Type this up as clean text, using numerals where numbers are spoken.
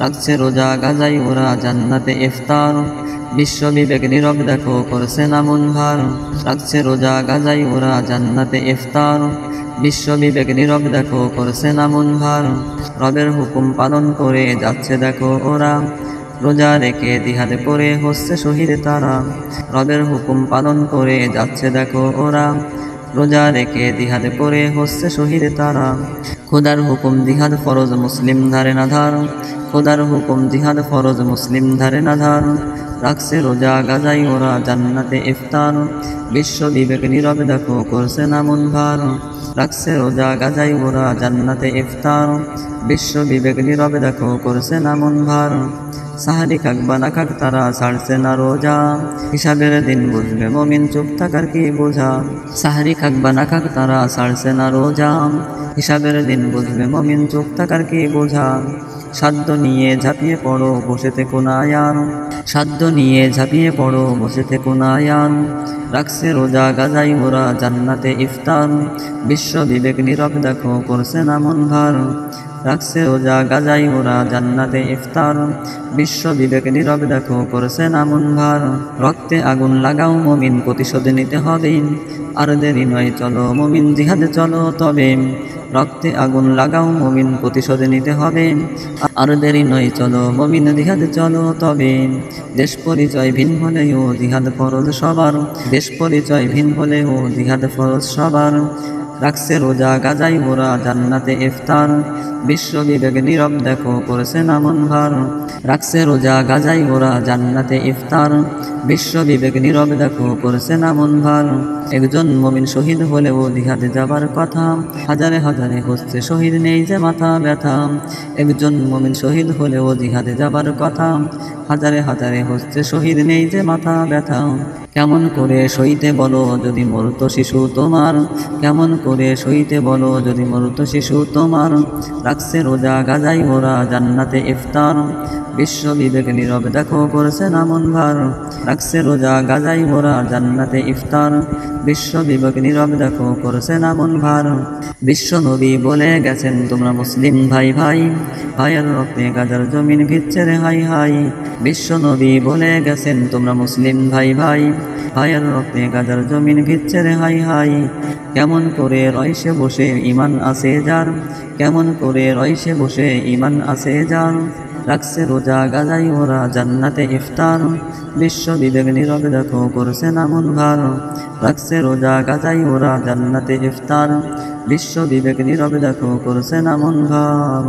রাখছে রোজা গাজাই ওরা জান্নাতে ইফতার, বিশ্ব বিবেক নীরব দেখো করছে না মন ভার। রাখছে রোজা গাজাই ওরা জান্নাতে ইফতার, বিশ্ব বিবেক নীরব দেখো করছে না মন ভার। রবের হুকুম পালন করে যাচ্ছে দেখো ওরা, রোজা রেখে জিহাদ করে হচ্ছে শহীদ তারা। রবের হুকুম পালন করে যাচ্ছে দেখো ওরা, রোজা রেখে জিহাদ করে হচ্ছে শহীদ তারা। খোদার হুকুম জিহাদ ফরজ মুসলিম ধারে না ধার, খোদার হুকুম জিহাদ ফরজ মুসলিম ধারে না ধার। রাখছে রোজা গাজাই ওরা জান্নাতে ইফতার, বিশ্ব বিবেক নীরব দেখো করছে না মন ভার। রাখছে রোজা গাজাই ওরা জান্নাতে ইফতার, বিশ্ব বিবেক নীরব দেখো করছে না মন ভার। সাহারি খাক বা না খাক তারা ছাড়ছে না রোজা, হিসাবের দিন বুঝবে মমিন চুপ থাকার কি বোঝা। সাহারি খাক বা না খাক তারা ছাড়ছে না রোজা, হিসাবের দিন বুঝবে মমিন চুপ থাকার কি বোঝা। সাধ্য নিয়ে ঝাঁপিয়ে পড়ো বসে থেকো না আর, সাধ্য নিয়ে ঝাঁপিয়ে পড়ো বসে থেকো না আর। রাখছে রোজা গাজাই ওরা জান্নাতে ইফতার, বিশ্ব বিবেক নীরব দেখো করছে না মন ভার। রাখছে রোজা গাজাই ওরা জান্নাতে ইফতার, বিশ্ব বিবেক নীরব দেখো করছে না মন ভার। রক্তে আগুন লাগাও মমিন প্রতিশোধ নিতে হবে, আর দেরি নয় চলো মমিন জিহাদে চলো তবে। রক্তে আগুন লাগাও মমিন প্রতিশোধ নিতে হবে, আর দেরি নয় চলো মমিন জিহাদে চলো তবে। দেশ পরিচয় ভিন্ন হলেও জিহাদ ফরজ সবার, দেশ পরিচয় ভিন্ন হলেও জিহাদ ফরজ সবার। রাখছে রোজা গাজাই ওরা জান্নাতে ইফতার, বিশ্ব বিবেক নীরব দেখো করছে না মন ভার। রাখছে রোজা গাজাই ওরা জান্নাতে ইফতার, বিশ্ব বিবেক নীরব দেখো করছে না মন ভার। একজন মমিন শহীদ হলেও জিহাদে যাবার কথা, হাজারে হাজারে হচ্ছে শহীদ নেই যে মাথা ব্যথা। একজন মমিন শহীদ হলেও জিহাদে যাবার কথা, হাজারে হাজারে হচ্ছে শহীদ নেই যে মাথা ব্যথা। কেমন করে সইতে বলো যদি মরত শিশু তোমার, কেমন করে সইতে বলো যদি মরত শিশু তোমার। রাখছে রোজা গাজাই ওরা জান্নাতে ইফতার, বিশ্ব বিবেক নীরব দেখো করছে না মন ভার। রাখছে রোজা গাজাই ওরা জান্নাতে ইফতার, বিশ্ব বিবেক নীরব দেখো করছে না মন ভার। বিশ্ব নবী বলে গেছেন তোমরা মুসলিম ভাই ভাই, ভাইয়ের রক্তে গাজার জমিন ভিজছে রে হাই হাই। বিশ্ব নবী বলে গেছেন তোমরা মুসলিম ভাই ভাই, ভাইয়ের রক্তে গাজার জমিন ভিজছে রে হাই হাই। কেমন করে রয়সে বসে ইমান আছে যার, কেমন করে রয়সে বসে ইমান আছে যার। রাখছে রোজা গাজাই ওরা জান্নাতে ইফতার, বিশ্ব বিবেক নীরব দেখো করছে না মন ভার। রাখছে রোজা গাজাই ওরা জান্নাতে ইফতার, বিশ্ব বিবেক নীরব দেখো করছে না মন ভার।